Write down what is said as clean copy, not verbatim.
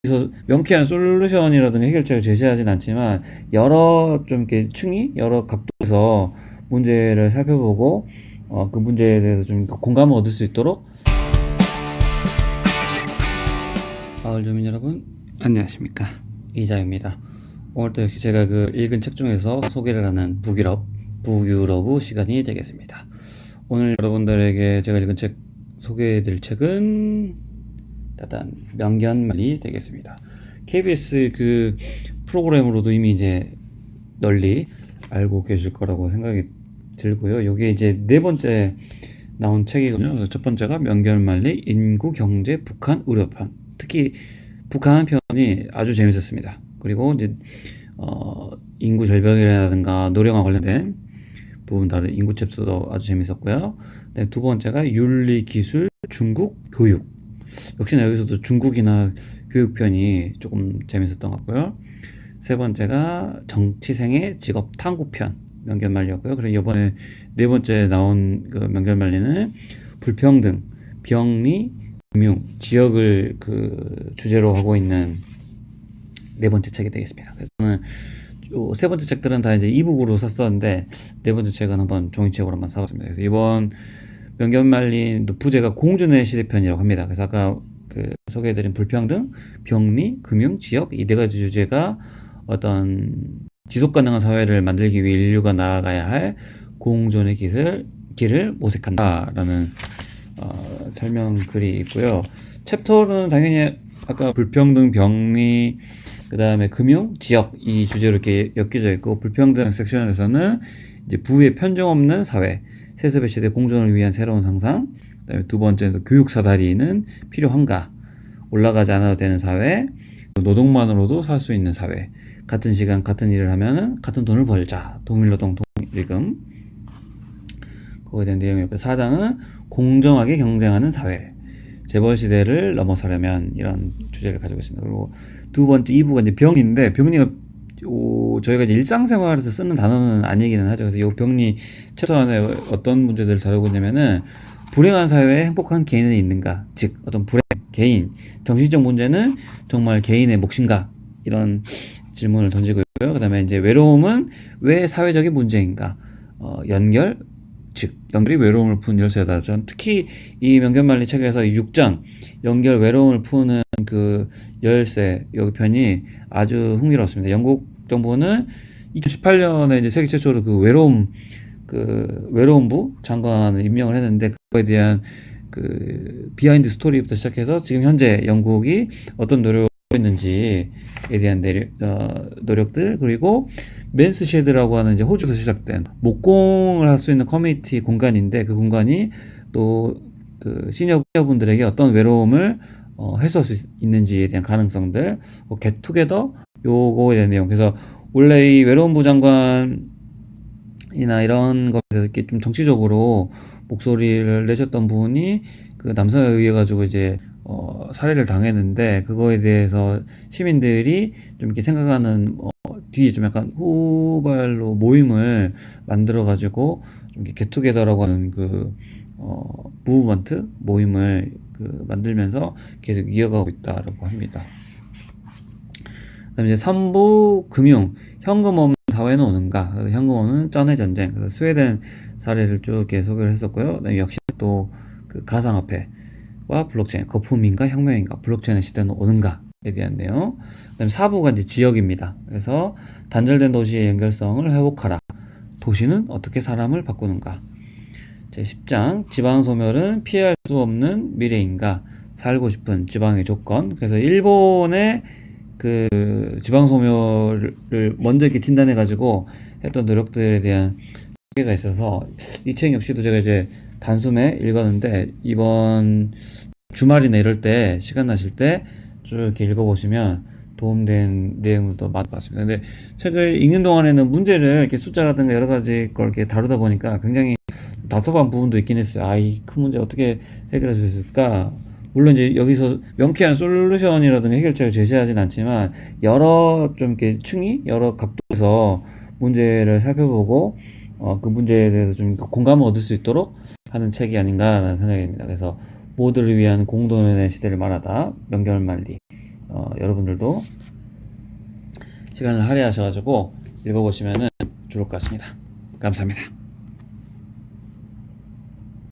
그래서 명쾌한 솔루션이라든가 해결책을 제시하진 않지만 여러 좀 이렇게 층이 여러 각도에서 문제를 살펴보고 그 문제에 대해서 좀 공감을 얻을 수 있도록. 마을 주민 여러분 안녕하십니까, 이자입니다. 오늘도 역시 제가 그 읽은 책 중에서 소개를 하는 북유러브 시간이 되겠습니다. 오늘 여러분들에게 제가 읽은 책 소개해드릴 책은 일단 명견말이 되겠습니다. KBS 그 프로그램으로도 이미 이제 널리 알고 계실 거라고 생각이 들고요. 요게 이제 네 번째 나온 책이거든요. 첫 번째가 명견말리 인구, 경제, 북한, 의료편. 특히 북한 편이 아주 재밌었습니다. 그리고 이제 인구 절벽이라든가 노령과 관련된 부분 다른 인구 챕터도 아주 재밌었고요. 네, 두 번째가 윤리, 기술, 중국, 교육. 역시나 여기서도 중국이나 교육편이 조금 재밌었던 것 같고요. 세 번째가 정치생의 직업 탐구편 명견말리였고요. 그리고 이번에 네 번째 나온 그 명견말리는 불평등, 병리, 금융, 지역을 그 주제로 하고 있는 네 번째 책이 되겠습니다. 그래서 저는 세 번째 책들은 다 이제 이북으로 샀었는데 네 번째 책은 한번 종이책으로 한번 사봤습니다. 그래서 이번 명견말리 부제가 공존의 시대편이라고 합니다. 그래서 아까 그 소개해드린 불평등, 병리, 금융, 지역 이 네 가지 주제가 어떤 지속 가능한 사회를 만들기 위해 인류가 나아가야 할 공존의 길을 모색한다라는 설명 글이 있고요. 챕터는 당연히 아까 불평등, 병리, 그 다음에 금융, 지역 이 주제로 이렇게 엮여져 있고, 불평등 섹션에서는 이제 부의 편중 없는 사회, 세습의 시대 공존을 위한 새로운 상상, 그다음에 두 번째는 교육 사다리는 필요한가, 올라가지 않아도 되는 사회, 노동만으로도 살 수 있는 사회, 같은 시간 같은 일을 하면은 같은 돈을 벌자, 동일노동 동일임금, 거기에 대한 내용이었고, 4장은 공정하게 경쟁하는 사회, 재벌 시대를 넘어서려면 이런 주제를 가지고 있습니다. 그리고 두 번째 2부가 이제 병리인데, 병리가 저희가 이제 일상생활에서 쓰는 단어는 아니기는 하죠. 그래서 이 병리 챕터 안에 어떤 문제들을 다루고 있냐면은 불행한 사회에 행복한 개인은 있는가, 즉 어떤 불행, 개인, 정신적 문제는 정말 개인의 몫인가, 이런 질문을 던지고 있고요. 그 다음에 이제 외로움은 왜 사회적인 문제인가, 연결, 즉 연결이 외로움을 푸는 열쇠다. 전 특히 이 명견말리 책에서 6장 연결 외로움을 푸는 그 열쇠 여기 편이 아주 흥미로웠습니다. 영국 정부는 2018년에 이제 세계 최초로 그 외로움부 장관을 임명을 했는데, 그거에 대한 그 비하인드 스토리부터 시작해서 지금 현재 영국이 어떤 노력을 하고 있는지에 대한 노력들, 그리고 맨스 쉐드라고 하는 이제 호주에서 시작된 목공을 할 수 있는 커뮤니티 공간인데, 그 공간이 또 그 시니어분들에게 어떤 외로움을 해소할 수 있는지에 대한 가능성들, 겟투게더 요거에 대한 내용. 그래서 원래 이 외로움부 장관이나 이런 것에 대해서 이렇게 좀 정치적으로 목소리를 내셨던 분이 그 남성에 의해 가지고 이제 살해를 당했는데, 그거에 대해서 시민들이 좀 이렇게 생각하는 뒤에 좀 약간 후발로 모임을 만들어 가지고 좀 이렇게 겟투게더라고 하는 그 무브먼트 모임을 그 만들면서 계속 이어가고 있다라고 합니다. 그다음에 이제 3부 금융, 현금 없는 사회는 오는가, 현금 없는 쩐의 전쟁, 그래서 스웨덴 사례를 쭉 이렇게 소개를 했었고요. 그다음에 역시 또 그 가상화폐와 블록체인, 거품인가 혁명인가, 블록체인의 시대는 오는가에 대한 내용. 그다음에 4부가 이제 지역입니다. 그래서 단절된 도시의 연결성을 회복하라, 도시는 어떻게 사람을 바꾸는가. 제 10장 지방소멸은 피할 수 없는 미래인가, 살고 싶은 지방의 조건. 그래서 일본의 그 지방소멸을 먼저 이렇게 진단해 가지고 했던 노력들에 대한 소개가 있어서 이 책 역시도 제가 이제 단숨에 읽었는데, 이번 주말이나 이럴 때 시간 나실 때 쭉 이렇게 읽어보시면 도움된 내용도 많은 것 같습니다. 근데 책을 읽는 동안에는 문제를 이렇게 숫자라든가 여러 가지 걸 이렇게 다루다 보니까 굉장히 답답한 부분도 있긴 했어요. 이 큰 문제 어떻게 해결할 수 있을까? 물론 이제 여기서 명쾌한 솔루션이라든가 해결책을 제시하진 않지만 여러 좀 이렇게 층이 여러 각도에서 문제를 살펴보고 그 문제에 대해서 좀 공감을 얻을 수 있도록 하는 책이 아닌가라는 생각입니다. 그래서 모두를 위한 공동의 시대를 말하다, 명견말리 여러분들도 시간을 할애하셔가지고 읽어보시면 좋을 것 같습니다. 감사합니다.